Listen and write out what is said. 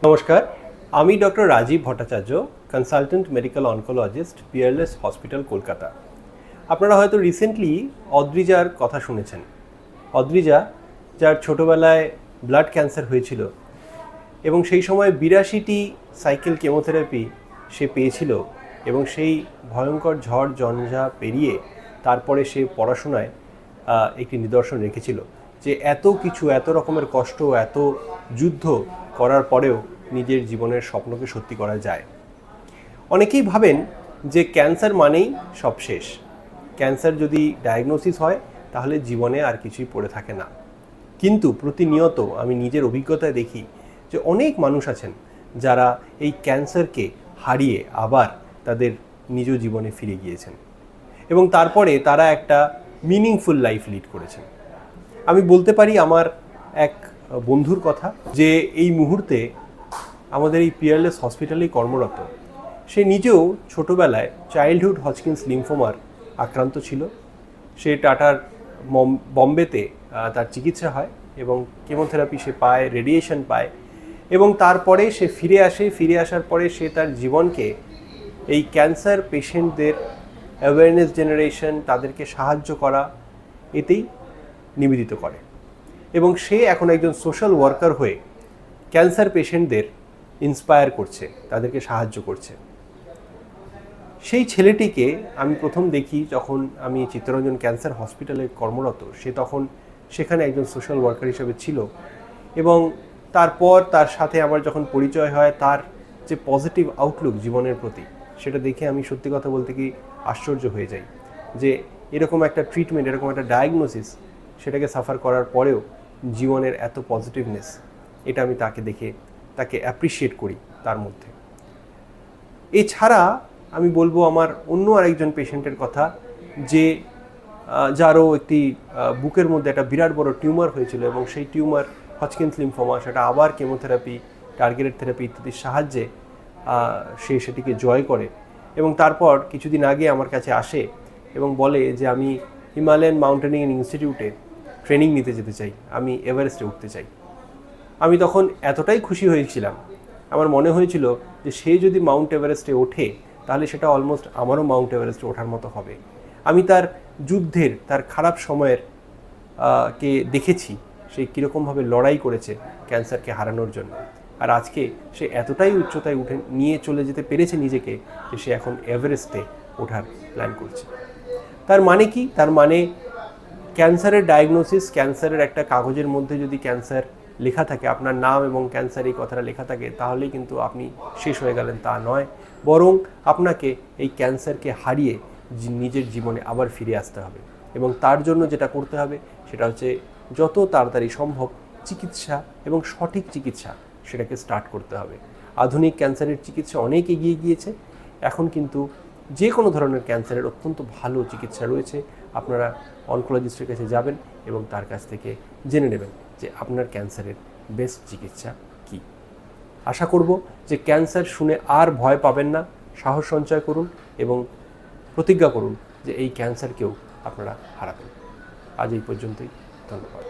নমস্কার, আমি doctor Rajiv Bhattacharya, consultant medical oncologist, Peerless hospital, Kolkata. আপনারা হয়তো রিসেন্টলি অদ্রিজার কথা শুনেছেন। অদ্রিজা, যার ছোটোবেলায় ব্লাড ক্যান্সার হয়েছিল এবং সেই সময় 82টি সাইকেল কেমোথেরাপি সে পেয়েছিল এবং সেই ভয়ঙ্কর ঝড় ঝঞ্ঝা পেরিয়ে তারপরে সে পড়াশোনায় একটি নিদর্শন রেখেছিল যে এত কিছু, এত রকমের কষ্ট, এত যুদ্ধ করার পরেও নিজের জীবনের স্বপ্নকে সত্যি করা যায়। অনেকেই ভাবেন যে ক্যান্সার মানেই সব শেষ, ক্যান্সার যদি ডায়াগনোসিস হয় তাহলে জীবনে আর কিছুই পড়ে থাকে না। কিন্তু প্রতিনিয়ত আমি নিজের অভিজ্ঞতায় দেখি যে অনেক মানুষ আছেন যারা এই ক্যান্সারকে হারিয়ে আবার তাদের নিজ জীবনে ফিরে গিয়েছেন এবং তারপরে তারা একটা মিনিংফুল লাইফ লিড করেছেন। আমি বলতে পারি আমার এক বন্ধুর কথা, যে এই মুহূর্তে আমাদের এই পিয়ারলেস হসপিটালেই কর্মরত। সে নিজেও ছোটোবেলায় চাইল্ডহুড হজকিন্স লিম্ফোমার আক্রান্ত ছিল। সে টাটার বম্বেতে তার চিকিৎসা হয় এবং কেমোথেরাপি সে পায়, রেডিয়েশন পায় এবং তারপরে সে ফিরে আসার পরে সে তার জীবনকে এই ক্যান্সার পেশেন্টদের অ্যাওয়ারনেস জেনারেশন, তাদেরকে সাহায্য করা, এতেই নিবেদিত করে এবং সে এখন একজন সোশ্যাল ওয়ার্কার হয়ে ক্যান্সার পেশেন্টদের ইন্সপায়ার করছে, তাদেরকে সাহায্য করছে। সেই ছেলেটিকে আমি প্রথম দেখি যখন আমি চিত্তরঞ্জন ক্যান্সার হসপিটালে কর্মরত। সে তখন সেখানে একজন সোশ্যাল ওয়ার্কার হিসেবে ছিল এবং তারপর তার সাথে আমার যখন পরিচয় হয়, তার যে পজিটিভ আউটলুক জীবনের প্রতি, সেটা দেখে আমি সত্যি কথা বলতে কি আশ্চর্য হয়ে যাই যে এরকম একটা ট্রিটমেন্ট, এরকম একটা ডায়াগনোসিস, সেটাকে সাফার করার পরেও জীবনের এত পজিটিভনেস, এটা আমি তাকে অ্যাপ্রিসিয়েট করি তার মধ্যে। এছাড়া আমি বলবো আমার অন্য আরেকজন পেশেন্টের কথা, যে যারও একটি বুকের মধ্যে একটা বিরাট বড় টিউমার হয়েছিল এবং সেই টিউমার হজকিন্স লিম্ফোমা, সেটা আবার কেমোথেরাপি, টার্গেটেড থেরাপি ইত্যাদির সাহায্যে সে সেটিকে জয় করে এবং তারপর কিছুদিন আগে আমার কাছে আসে এবং বলে যে আমি হিমালয়ান মাউন্টেনিং ইনস্টিটিউটে ট্রেনিং নিতে যেতে চাই, আমি এভারেস্টে উঠতে চাই। আমি তখন এতটাই খুশি হয়েছিলাম, আমার মনে হয়েছিল যে সে যদি মাউন্ট এভারেস্টে ওঠে তাহলে সেটা অলমোস্ট আমারও মাউন্ট এভারেস্টে ওঠার মতো হবে। আমি তার যুদ্ধের, তার খারাপ সময়ের কে দেখেছি, সে কীরকমভাবে লড়াই করেছে ক্যান্সারকে হারানোর জন্য, আর আজকে সে এতটাই উচ্চতায় নিয়ে চলে যেতে পেরেছে নিজেকে যে সে এখন এভারেস্টে ওঠার প্ল্যান করছে। তার মানে কি? তার মানে ক্যান্সারের ডায়াগনোসিস, ক্যান্সারের একটা কাগজের মধ্যে যদি ক্যান্সার লেখা থাকে, আপনার নাম এবং ক্যান্সার এই কথাটা লেখা থাকে, তাহলেই কিন্তু আপনি শেষ হয়ে গেলেন তা নয়, বরং আপনাকে এই ক্যান্সারকে হারিয়ে নিজের জীবনে আবার ফিরে আসতে হবে এবং তার জন্য যেটা করতে হবে সেটা হচ্ছে যত তাড়াতাড়ি সম্ভব চিকিৎসা এবং সঠিক চিকিৎসা, সেটাকে স্টার্ট করতে হবে। আধুনিক ক্যান্সারের চিকিৎসা অনেক এগিয়ে গিয়েছে, এখন কিন্তু যে কোনো ধরনের ক্যান্সারের অত্যন্ত ভালো চিকিৎসা রয়েছে। আপনারা অনকোলজিস্টের কাছে যাবেন এবং তার কাছ থেকে জেনে নেবেন যে আপনার ক্যান্সারের বেস্ট চিকিৎসা কী। আশা করব যে ক্যান্সার শুনে আর ভয় পাবেন না, সাহস সঞ্চয় করুন এবং প্রতিজ্ঞা করুন যে এই ক্যান্সারকেও আপনারা হারাবেন। আজ এই পর্যন্তই, ধন্যবাদ।